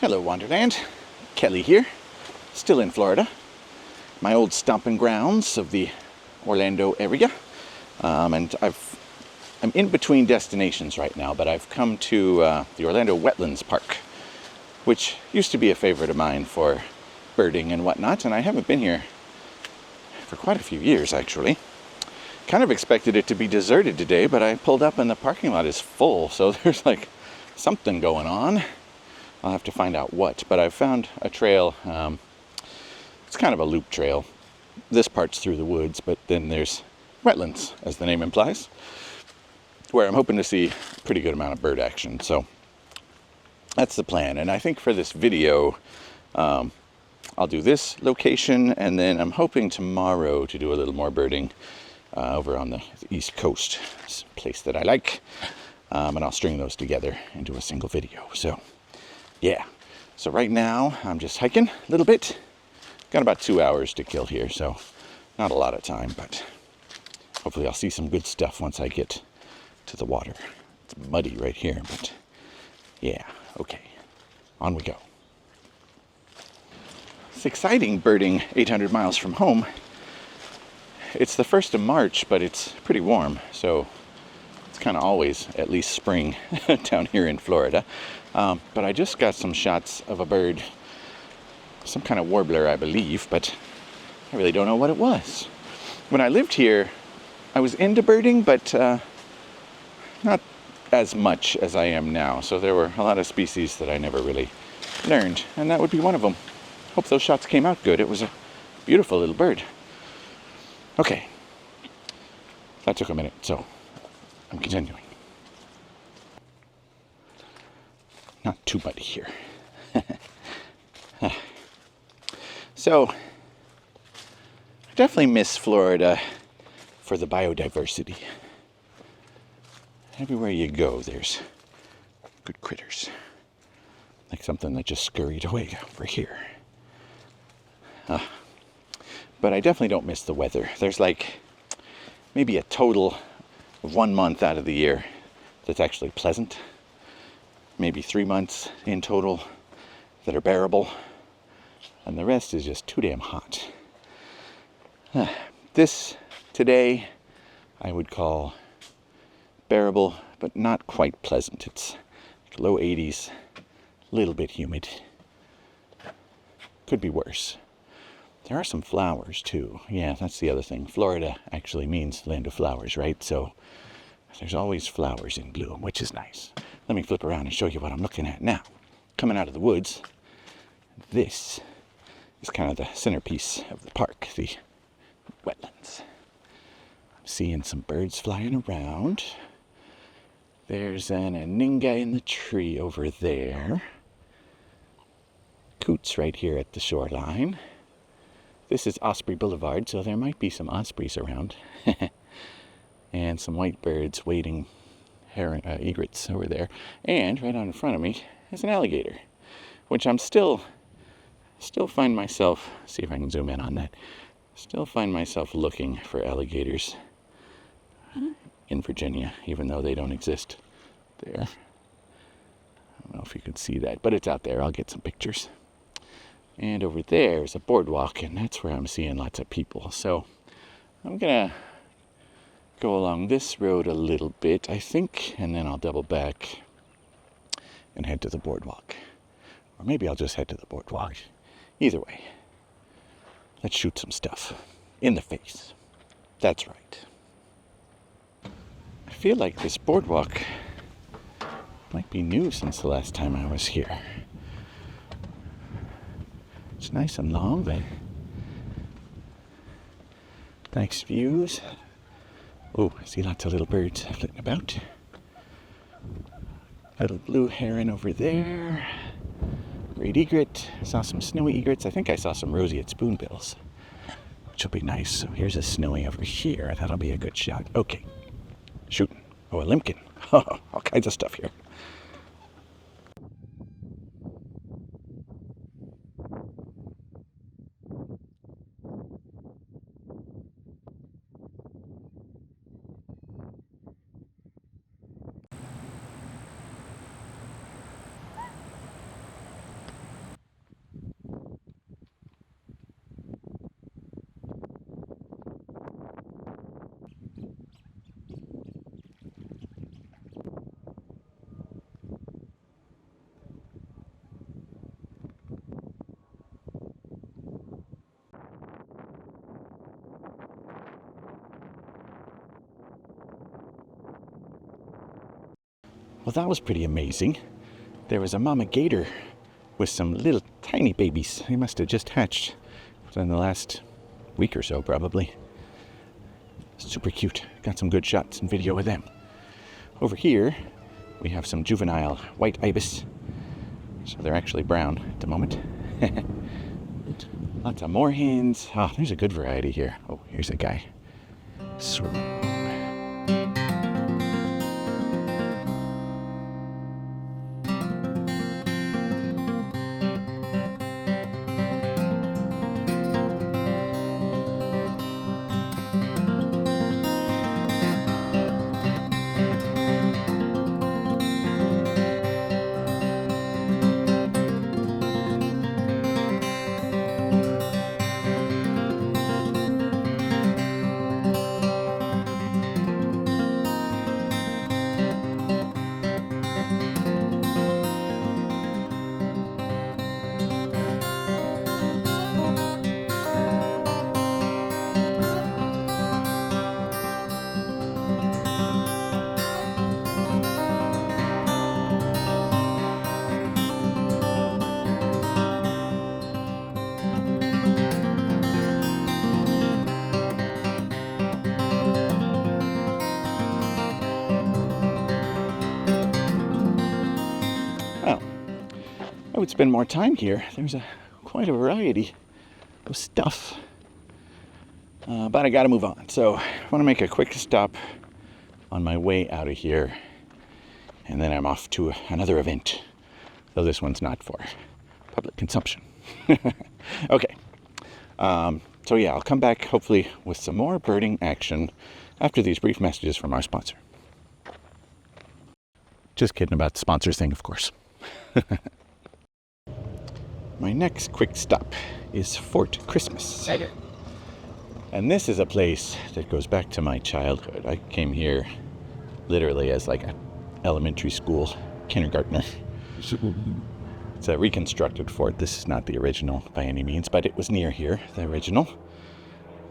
Hello Wonderland, Kelly here, still in Florida, my old stomping grounds of the Orlando area, and I'm in between destinations right now, but I've come to the Orlando Wetlands Park, which used to be a favorite of mine for birding and whatnot, and I haven't been here for quite a few years actually. Kind of expected it to be deserted today, but I pulled up and the parking lot is full, so there's like something going on. I'll have to find out what, but I've found a trail. It's kind of a loop trail. This part's through the woods, but then there's wetlands, as the name implies, where I'm hoping to see a pretty good amount of bird action. So that's the plan. And I think for this video, I'll do this location, and then I'm hoping tomorrow to do a little more birding over on the East Coast. It's a place that I like, and I'll string those together into a single video. So yeah, so right now I'm just hiking a little bit. Got about 2 hours to kill here, so not a lot of time, but hopefully I'll see some good stuff once I get to the water. It's muddy right here, but yeah, okay, on we go. It's exciting birding 800 miles from home. It's the 1st of March, but it's pretty warm, so it's kind of always at least spring down here in Florida. But I just got some shots of a bird, some kind of warbler, I believe, but I really don't know what it was. When I lived here, I was into birding, but not as much as I am now. So there were a lot of species that I never really learned, and that would be one of them. Hope those shots came out good. It was a beautiful little bird. Okay, that took a minute, so I'm continuing. Not too muddy here. So, I definitely miss Florida for the biodiversity. Everywhere you go, there's good critters. Like something that just scurried away over here. But I definitely don't miss the weather. There's like maybe a total of 1 month out of the year that's actually pleasant. Maybe 3 months in total that are bearable, and the rest is just too damn hot. This today I would call bearable, but not quite pleasant. It's like low 80s, a little bit humid. Could be worse. There are some flowers too. Yeah, that's the other thing. Florida actually means land of flowers, right? So there's always flowers in bloom, which is nice. Let me flip around and show you what I'm looking at now. Coming out of the woods, this is kind of the centerpiece of the park, the wetlands. I'm seeing some birds flying around. There's an aninga in the tree over there. Coots right here at the shoreline. This is Osprey Boulevard, so there might be some ospreys around. And some white birds wading egrets over there. And right out in front of me is an alligator, which I'm still find myself, see if I can zoom in on that, still find myself looking for alligators in Virginia, even though they don't exist there. I don't know if you can see that, but it's out there. I'll get some pictures. And over there is a boardwalk, and that's where I'm seeing lots of people. So I'm gonna go along this road a little bit, I think, and then I'll double back and head to the boardwalk. Or maybe I'll just head to the boardwalk. Either way, let's shoot some stuff in the face. That's right. I feel like this boardwalk might be new since the last time I was here. It's nice and long, but nice views. Oh, I see lots of little birds flitting about. A little blue heron over there. Great egret. I saw some snowy egrets. I think I saw some roseate spoonbills, which will be nice. So here's a snowy over here. That'll be a good shot. Okay, shooting. Oh, a limpkin. All kinds of stuff here. Well, that was pretty amazing. There was a mama gator with some little tiny babies. They must have just hatched within the last week or so, probably. Super cute. Got some good shots and video with them. Over here, we have some juvenile white ibis. So they're actually brown at the moment. Lots of moorhens. Oh, there's a good variety here. Oh, here's a guy. I would spend more time here. There's quite a variety of stuff. But I gotta move on. So I want to make a quick stop on my way out of here. And then I'm off to another event. Though this one's not for public consumption. Okay. So yeah, I'll come back hopefully with some more birding action after these brief messages from our sponsor. Just kidding about the sponsors thing, of course. My next quick stop is Fort Christmas. And this is a place that goes back to my childhood. I came here literally as like an elementary school kindergartner. It's a reconstructed fort. This is not the original by any means, but it was near here, the original.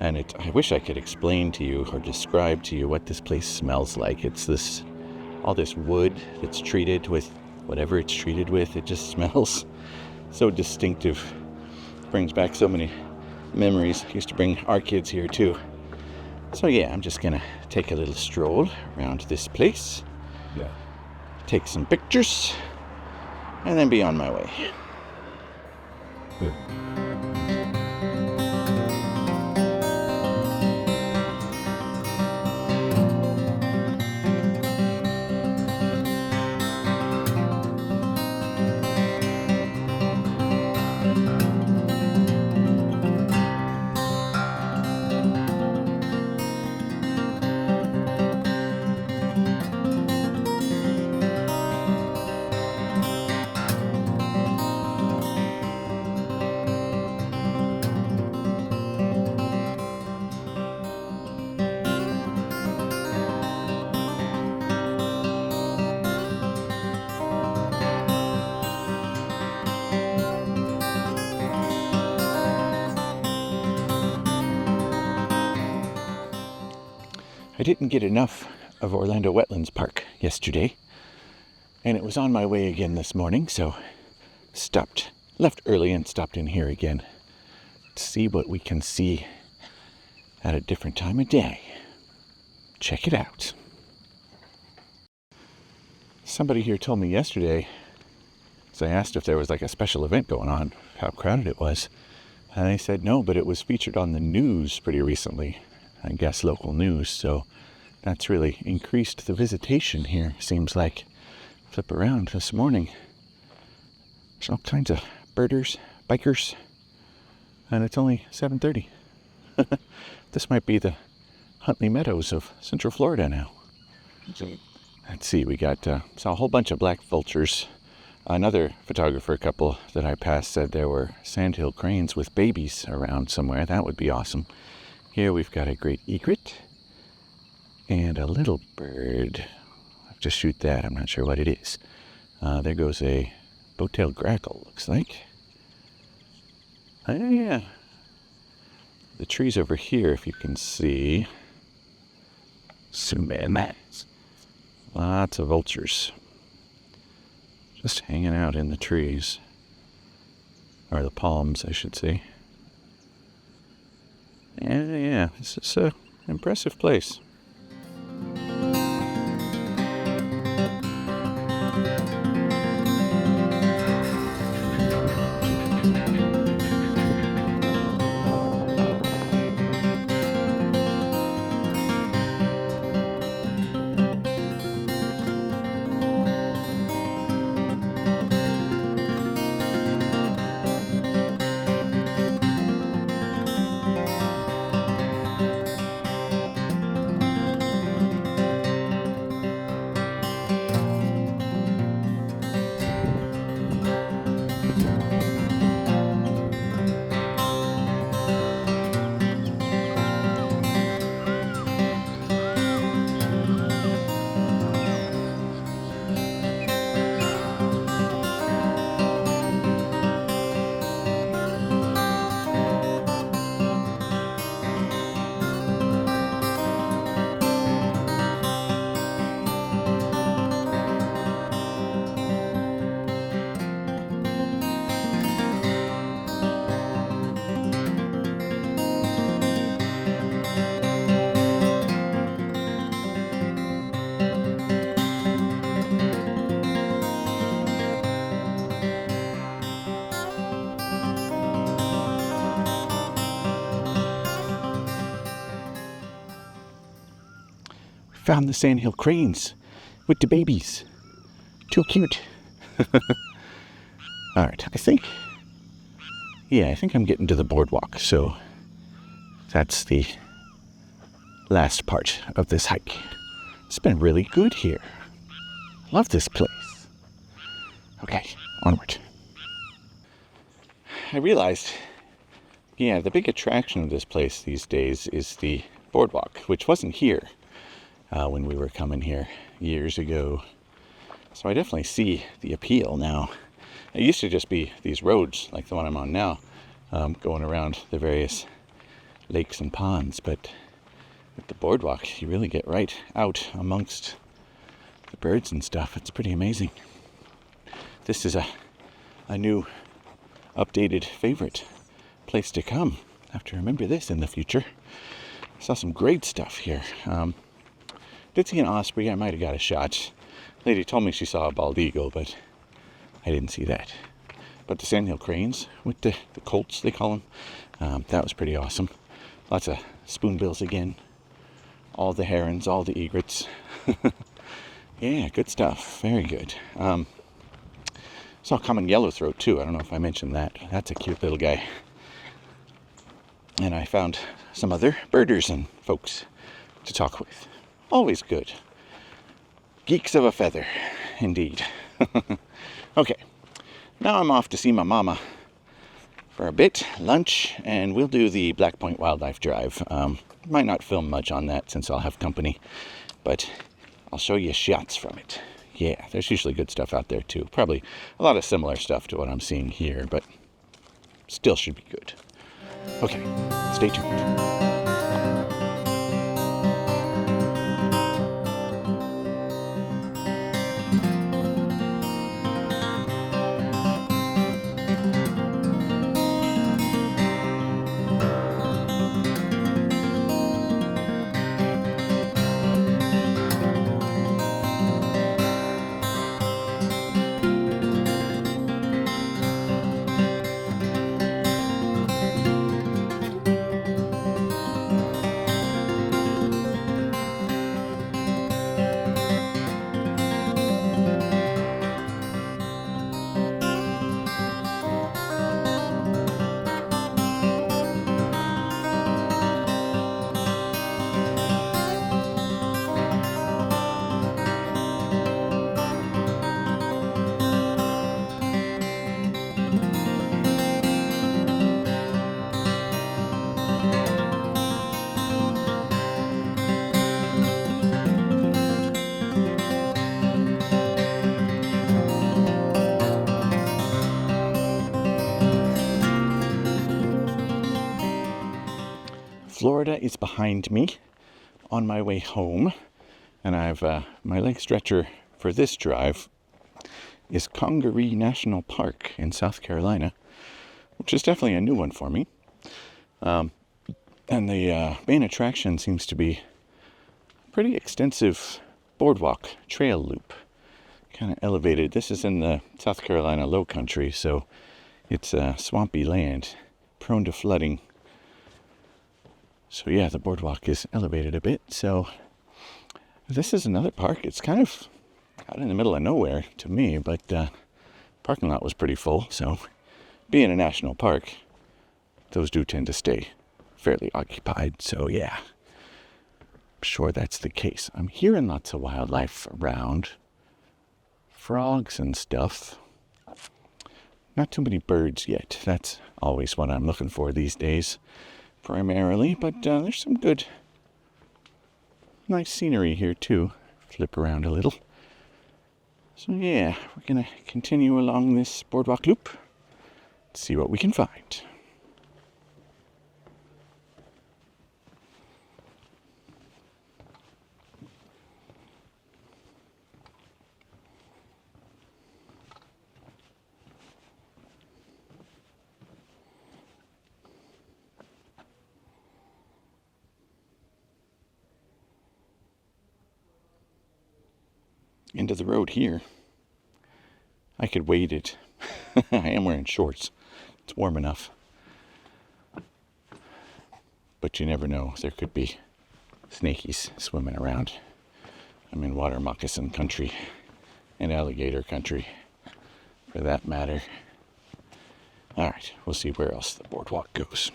And I wish I could explain to you or describe to you what this place smells like. It's all this wood that's treated with whatever it's treated with. It just smells so distinctive. Brings back so many memories. I used to bring our kids here too. So yeah, I'm just gonna take a little stroll around this place. Yeah. Take some pictures and then be on my way. Good. I didn't get enough of Orlando Wetlands Park yesterday, and it was on my way again this morning, so left early and stopped in here again to see what we can see at a different time of day. Check it out. Somebody here told me yesterday, so I asked if there was like a special event going on, how crowded it was, and they said no, but it was featured on the news pretty recently. I guess local news, so that's really increased the visitation here, seems like. Flip around this morning. There's all kinds of birders, bikers, and it's only 7:30. This might be the Huntley Meadows of Central Florida now. Let's see, we saw a whole bunch of black vultures. Another photographer couple that I passed said there were sandhill cranes with babies around somewhere. That would be awesome. Here we've got a great egret and a little bird. I'll just shoot that. I'm not sure what it is. There goes a boat-tailed grackle, looks like. Oh, yeah. The trees over here, if you can see. Zoom in. Lots of vultures. just hanging out in the trees. Or the palms, I should say. And yeah, this is an impressive place. Found the sandhill cranes with the babies. Too cute. Alright, I think I'm getting to the boardwalk, so that's the last part of this hike. It's been really good here. Love this place. Okay, onward. I realized, the big attraction of this place these days is the boardwalk, which wasn't here when we were coming here years ago. So I definitely see the appeal now. It used to just be these roads, like the one I'm on now, going around the various lakes and ponds, but with the boardwalk, you really get right out amongst the birds and stuff. It's pretty amazing. This is a new, updated favorite place to come. I have to remember this in the future. I saw some great stuff here. Did see an osprey. I might have got a shot. Lady told me she saw a bald eagle, but I didn't see that. But the sandhill cranes with the colts, they call them, that was pretty awesome. Lots of spoonbills again. All the herons, all the egrets. Yeah, good stuff. Very good. Saw common yellowthroat too. I don't know if I mentioned that. That's a cute little guy. And I found some other birders and folks to talk with. Always good. Geeks of a feather, indeed. Okay, now I'm off to see my mama for a bit, lunch, and we'll do the Black Point Wildlife Drive. Might not film much on that since I'll have company, but I'll show you shots from it. Yeah, there's usually good stuff out there too. Probably a lot of similar stuff to what I'm seeing here, but still should be good. Okay, stay tuned. Florida is behind me on my way home, and I've my leg stretcher for this drive is Congaree National Park in South Carolina, which is definitely a new one for me. And the main attraction seems to be a pretty extensive boardwalk trail loop, kind of elevated. This is in the South Carolina low country, so it's swampy land, prone to flooding. So yeah, the boardwalk is elevated a bit. So this is another park. It's kind of out in the middle of nowhere to me, but parking lot was pretty full. So being a national park, those do tend to stay fairly occupied. So yeah, I'm sure that's the case. I'm hearing lots of wildlife around, frogs and stuff. Not too many birds yet. That's always what I'm looking for these days, primarily. But there's some good, nice scenery here too. Flip around a little. So yeah, we're gonna continue along this boardwalk loop. See what we can find. Into the road here. I could wade it. I am wearing shorts. It's warm enough. But you never know. There could be snakies swimming around. I'm in water moccasin country and alligator country, for that matter. Alright, we'll see where else the boardwalk goes.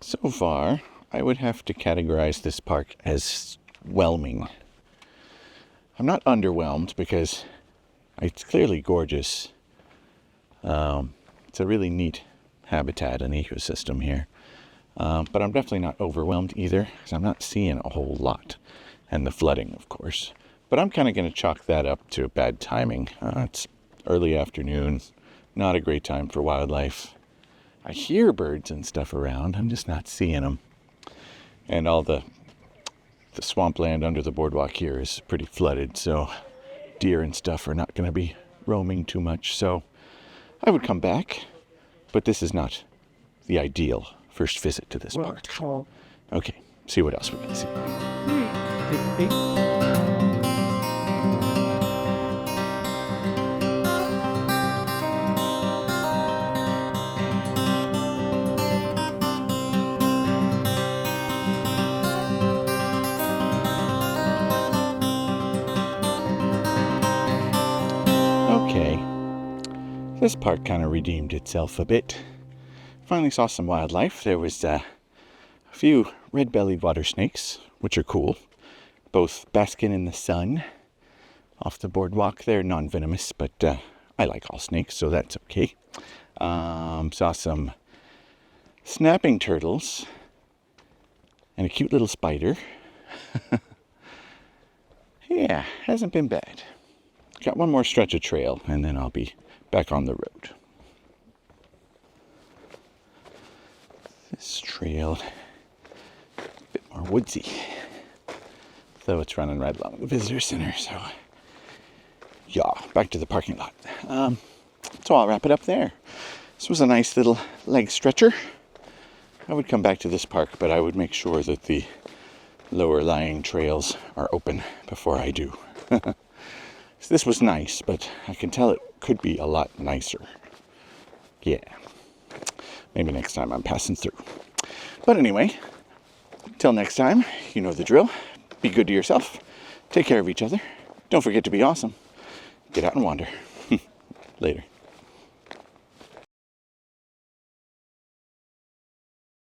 So far, I would have to categorize this park as whelming. I'm not underwhelmed because it's clearly gorgeous. It's a really neat habitat and ecosystem here. But I'm definitely not overwhelmed either because I'm not seeing a whole lot. And the flooding, of course. But I'm kind of going to chalk that up to bad timing. It's early afternoon, not a great time for wildlife. I hear birds and stuff around, I'm just not seeing them. And all the swampland under the boardwalk here is pretty flooded, so deer and stuff are not going to be roaming too much. So I would come back, but this is not the ideal first visit to this park. Okay, see what else we can see. Okay, this park kind of redeemed itself a bit. Finally saw some wildlife. There was a few red-bellied water snakes, which are cool, both basking in the sun off the boardwalk. They're non-venomous, but I like all snakes, so that's okay. Saw some snapping turtles and a cute little spider. Yeah, hasn't been bad. Got one more stretch of trail, and then I'll be back on the road. This trail, a bit more woodsy, though it's running right along the visitor center, so yeah, back to the parking lot. So I'll wrap it up there. This was a nice little leg stretcher. I would come back to this park, but I would make sure that the lower lying trails are open before I do. So this was nice, but I can tell it could be a lot nicer. Yeah. Maybe next time I'm passing through. But anyway, till next time, you know the drill. Be good to yourself. Take care of each other. Don't forget to be awesome. Get out and wander. Later.